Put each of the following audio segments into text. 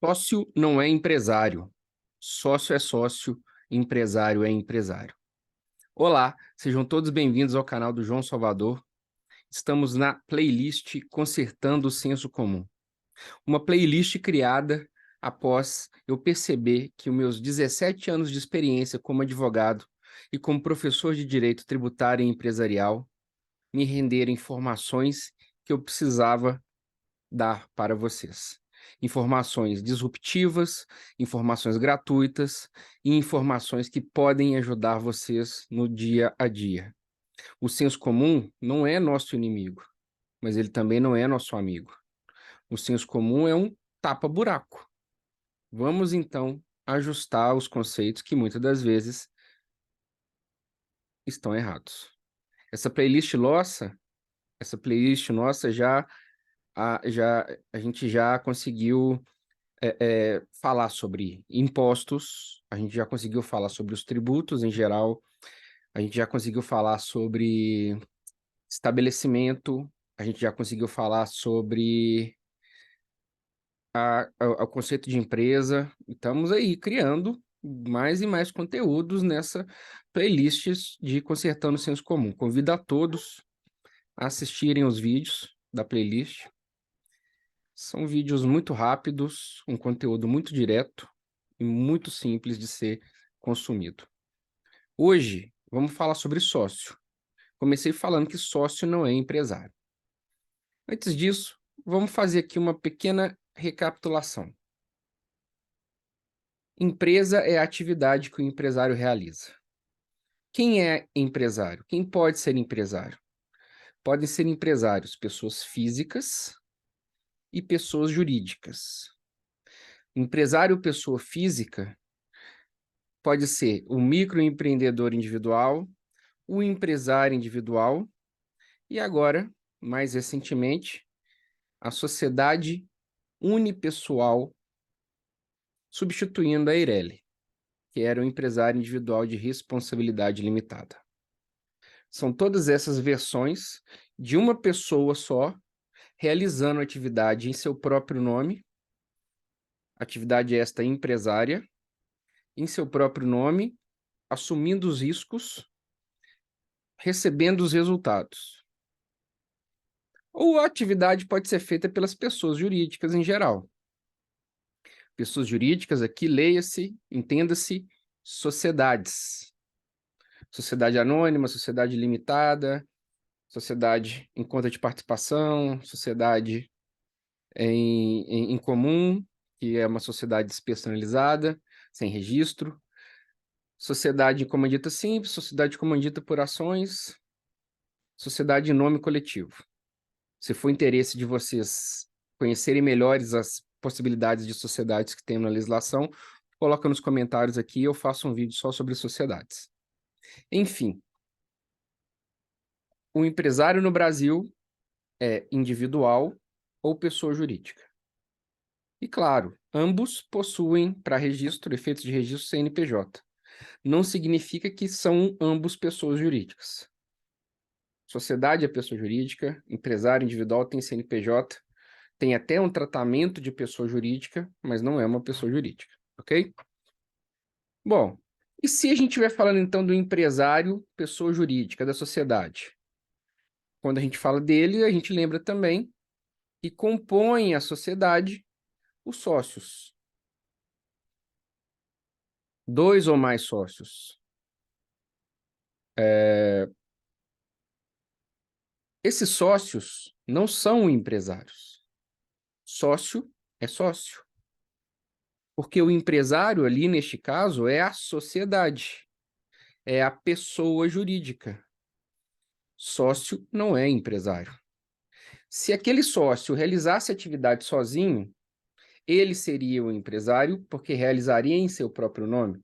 Sócio não é empresário. Sócio é sócio, empresário é empresário. Olá, sejam todos bem-vindos ao canal do João Salvador. Estamos na playlist Consertando o Senso Comum. Uma playlist criada após eu perceber que os meus 17 anos de experiência como advogado e como professor de direito tributário e empresarial me renderam informações que eu precisava dar para vocês. Informações disruptivas, informações gratuitas e informações que podem ajudar vocês no dia a dia. O senso comum não é nosso inimigo, mas ele também não é nosso amigo. O senso comum é um tapa-buraco. Vamos, então, ajustar os conceitos que muitas das vezes estão errados. Essa playlist nossa a gente já conseguiu falar sobre impostos, a gente já conseguiu falar sobre os tributos em geral, a gente já conseguiu falar sobre estabelecimento, a gente já conseguiu falar sobre o conceito de empresa. Estamos aí criando mais e mais conteúdos nessa playlist de Consertando o Senso Comum. Convido a todos a assistirem os vídeos da playlist. São vídeos muito rápidos, um conteúdo muito direto e muito simples de ser consumido. Hoje, vamos falar sobre sócio. Comecei falando que sócio não é empresário. Antes disso, vamos fazer aqui uma pequena recapitulação. Empresa é a atividade que o empresário realiza. Quem é empresário? Quem pode ser empresário? Podem ser empresários pessoas físicas e pessoas jurídicas. Empresário pessoa física pode ser o microempreendedor individual, o empresário individual e agora, mais recentemente, a sociedade unipessoal, substituindo a Eireli, que era o empresário individual de responsabilidade limitada. São todas essas versões de uma pessoa só, realizando atividade em seu próprio nome, atividade esta empresária, em seu próprio nome, assumindo os riscos, recebendo os resultados. Ou a atividade pode ser feita pelas pessoas jurídicas em geral. Pessoas jurídicas aqui, leia-se, entenda-se, sociedades. Sociedade anônima, sociedade limitada, sociedade em conta de participação, sociedade em comum, que é uma sociedade despersonalizada, sem registro, sociedade em comandita simples, sociedade comandita por ações, sociedade em nome coletivo. Se for interesse de vocês conhecerem melhores as possibilidades de sociedades que tem na legislação, coloca nos comentários aqui, eu faço um vídeo só sobre sociedades. Enfim, o empresário no Brasil é individual ou pessoa jurídica. E claro, ambos possuem para registro, efeitos de registro CNPJ. Não significa que são ambos pessoas jurídicas. Sociedade é pessoa jurídica, empresário individual tem CNPJ, tem até um tratamento de pessoa jurídica, mas não é uma pessoa jurídica, ok? Bom, e se a gente estiver falando então do empresário, pessoa jurídica da sociedade? Quando a gente fala dele, a gente lembra também que compõem a sociedade os sócios. 2 ou mais sócios. Esses sócios não são empresários. Sócio é sócio. Porque o empresário ali, neste caso, é a sociedade. É a pessoa jurídica. Sócio não é empresário. Se aquele sócio realizasse atividade sozinho, ele seria o empresário porque realizaria em seu próprio nome.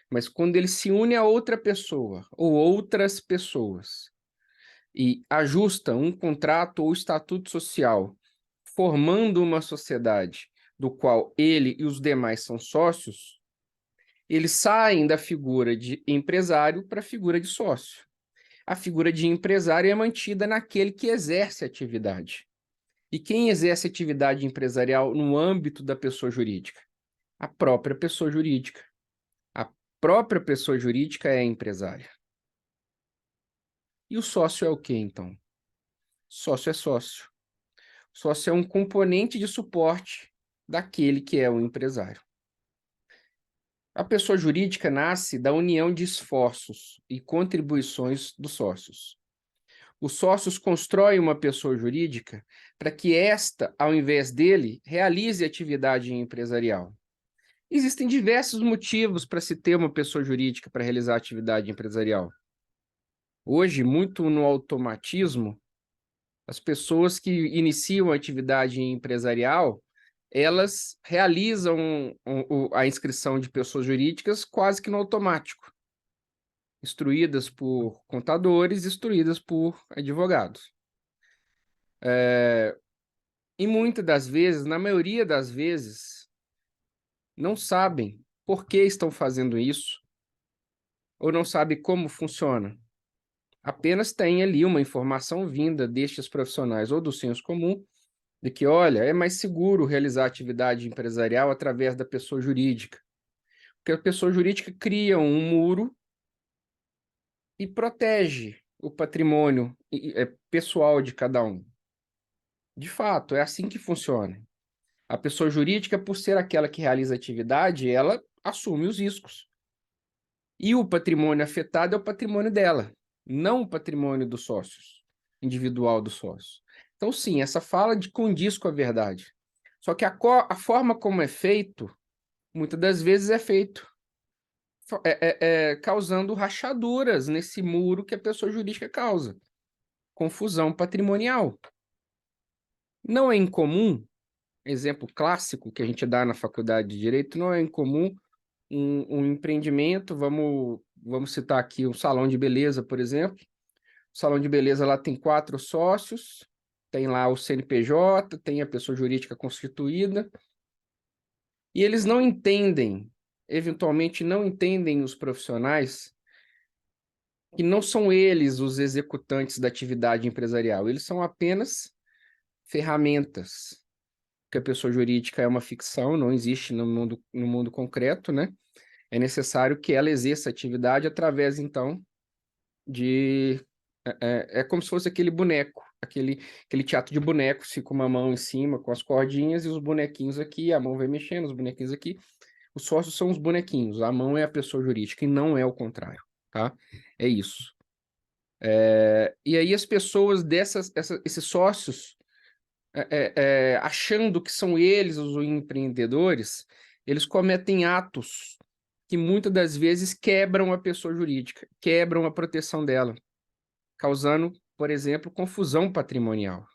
Mas quando ele se une a outra pessoa ou outras pessoas e ajusta um contrato ou estatuto social, formando uma sociedade do qual ele e os demais são sócios, eles saem da figura de empresário para a figura de sócio. A figura de empresário é mantida naquele que exerce a atividade. E quem exerce atividade empresarial no âmbito da pessoa jurídica? A própria pessoa jurídica. A própria pessoa jurídica é empresária. E o sócio é o quê, então? Sócio é sócio. Sócio é um componente de suporte daquele que é o empresário. A pessoa jurídica nasce da união de esforços e contribuições dos sócios. Os sócios constroem uma pessoa jurídica para que esta, ao invés dele, realize atividade empresarial. Existem diversos motivos para se ter uma pessoa jurídica para realizar atividade empresarial. Hoje, muito no automatismo, as pessoas que iniciam a atividade empresarial, elas realizam a inscrição de pessoas jurídicas quase que no automático, instruídas por contadores, instruídas por advogados. E muitas das vezes, na maioria das vezes, não sabem por que estão fazendo isso, ou não sabem como funciona. Apenas tem ali uma informação vinda destes profissionais ou do senso comum, de que, olha, é mais seguro realizar atividade empresarial através da pessoa jurídica. Porque a pessoa jurídica cria um muro e protege o patrimônio pessoal de cada um. De fato, é assim que funciona. A pessoa jurídica, por ser aquela que realiza a atividade, ela assume os riscos. E o patrimônio afetado é o patrimônio dela, não o patrimônio dos sócios, individual dos sócios. Então, sim, essa fala condiz com a verdade. Só que a forma como é feito, muitas das vezes é feito causando rachaduras nesse muro que a pessoa jurídica causa. Confusão patrimonial. Não é incomum, exemplo clássico que a gente dá na faculdade de Direito, não é incomum um empreendimento, vamos citar aqui um salão de beleza, por exemplo. O salão de beleza lá tem 4 sócios, tem lá o CNPJ, tem a pessoa jurídica constituída, e eles não entendem, eventualmente não entendem os profissionais, que não são eles os executantes da atividade empresarial, eles são apenas ferramentas, que a pessoa jurídica é uma ficção, não existe no mundo concreto, né? É necessário que ela exerça a atividade através, então, de... É como se fosse aquele boneco, aquele teatro de bonecos, fica uma mão em cima com as cordinhas e os bonequinhos aqui, a mão vai mexendo, os bonequinhos aqui. Os sócios são os bonequinhos, a mão é a pessoa jurídica e não é o contrário, tá? É isso. E aí as pessoas esses sócios, achando que são eles os empreendedores, eles cometem atos que muitas das vezes quebram a pessoa jurídica, quebram a proteção dela, causando, por exemplo, confusão patrimonial.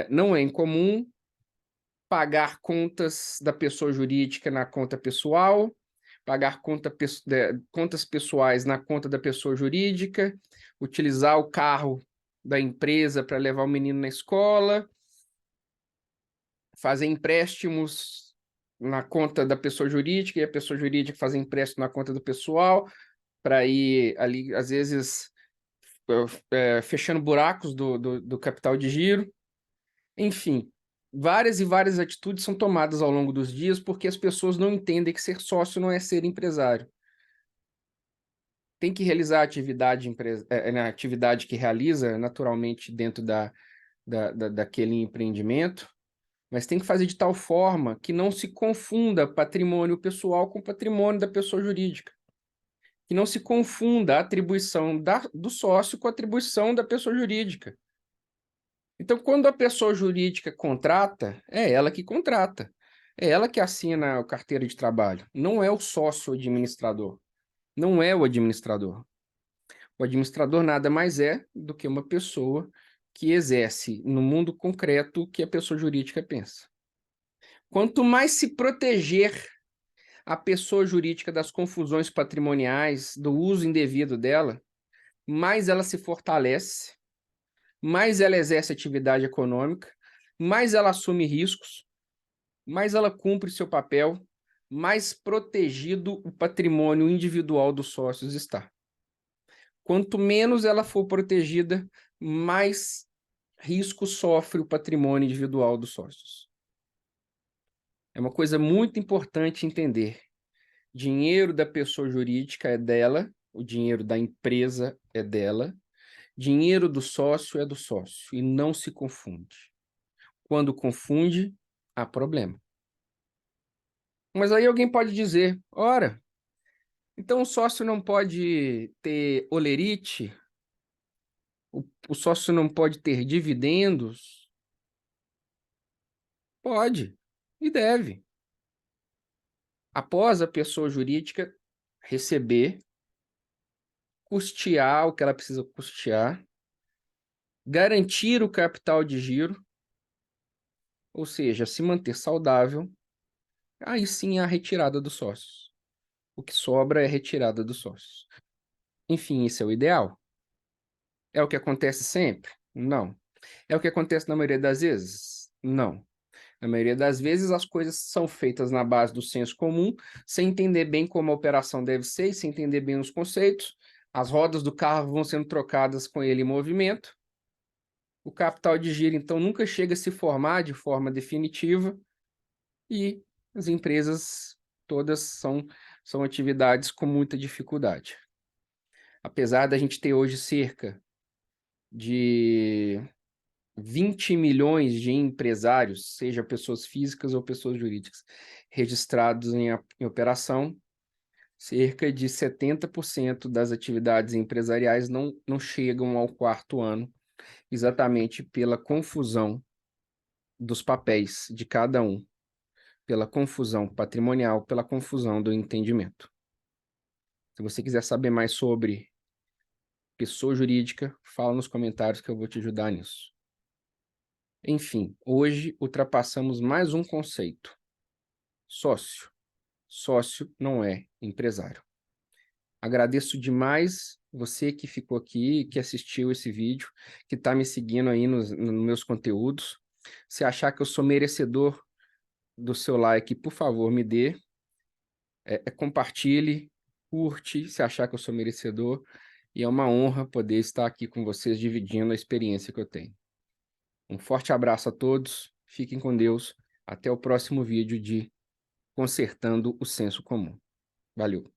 Não é incomum pagar contas da pessoa jurídica na conta pessoal, pagar contas pessoais na conta da pessoa jurídica, utilizar o carro da empresa para levar o menino na escola, fazer empréstimos na conta da pessoa jurídica e a pessoa jurídica fazer empréstimo na conta do pessoal, para ir ali, às vezes, fechando buracos do capital de giro. Enfim, várias e várias atitudes são tomadas ao longo dos dias porque as pessoas não entendem que ser sócio não é ser empresário. Tem que realizar a atividade, na atividade que realiza naturalmente dentro daquele empreendimento, mas tem que fazer de tal forma que não se confunda patrimônio pessoal com patrimônio da pessoa jurídica. Que não se confunda a atribuição do sócio com a atribuição da pessoa jurídica. Então, quando a pessoa jurídica contrata, é ela que contrata. É ela que assina a carteira de trabalho. Não é o sócio administrador. Não é o administrador. O administrador nada mais é do que uma pessoa que exerce no mundo concreto o que a pessoa jurídica pensa. Quanto mais se proteger a pessoa jurídica das confusões patrimoniais, do uso indevido dela, mais ela se fortalece, mais ela exerce atividade econômica, mais ela assume riscos, mais ela cumpre seu papel, mais protegido o patrimônio individual dos sócios está. Quanto menos ela for protegida, mais risco sofre o patrimônio individual dos sócios? É uma coisa muito importante entender. Dinheiro da pessoa jurídica é dela, o dinheiro da empresa é dela, dinheiro do sócio é do sócio, e não se confunde. Quando confunde, há problema. Mas aí alguém pode dizer, ora, então o sócio não pode ter holerite? O sócio não pode ter dividendos? Pode e deve. Após a pessoa jurídica receber, custear o que ela precisa custear, garantir o capital de giro, ou seja, se manter saudável, aí sim a retirada dos sócios. O que sobra é a retirada dos sócios. Enfim, isso é o ideal. É o que acontece sempre? Não. É o que acontece na maioria das vezes? Não. Na maioria das vezes, as coisas são feitas na base do senso comum, sem entender bem como a operação deve ser, sem entender bem os conceitos. As rodas do carro vão sendo trocadas com ele em movimento. O capital de giro, então, nunca chega a se formar de forma definitiva. E as empresas todas são atividades com muita dificuldade. Apesar da gente ter hoje cerca de 20 milhões de empresários, seja pessoas físicas ou pessoas jurídicas, registrados em operação, cerca de 70% das atividades empresariais não chegam ao quarto ano, exatamente pela confusão dos papéis de cada um, pela confusão patrimonial, pela confusão do entendimento. Se você quiser saber mais sobre pessoa jurídica, fala nos comentários que eu vou te ajudar nisso. Enfim, hoje ultrapassamos mais um conceito. Sócio. Sócio não é empresário. Agradeço demais você que ficou aqui, que assistiu esse vídeo, que está me seguindo aí nos meus conteúdos. Se achar que eu sou merecedor do seu like, por favor, me dê. Compartilhe, curte, se achar que eu sou merecedor. E é uma honra poder estar aqui com vocês, dividindo a experiência que eu tenho. Um forte abraço a todos, fiquem com Deus. Até o próximo vídeo de Consertando o Senso Comum. Valeu!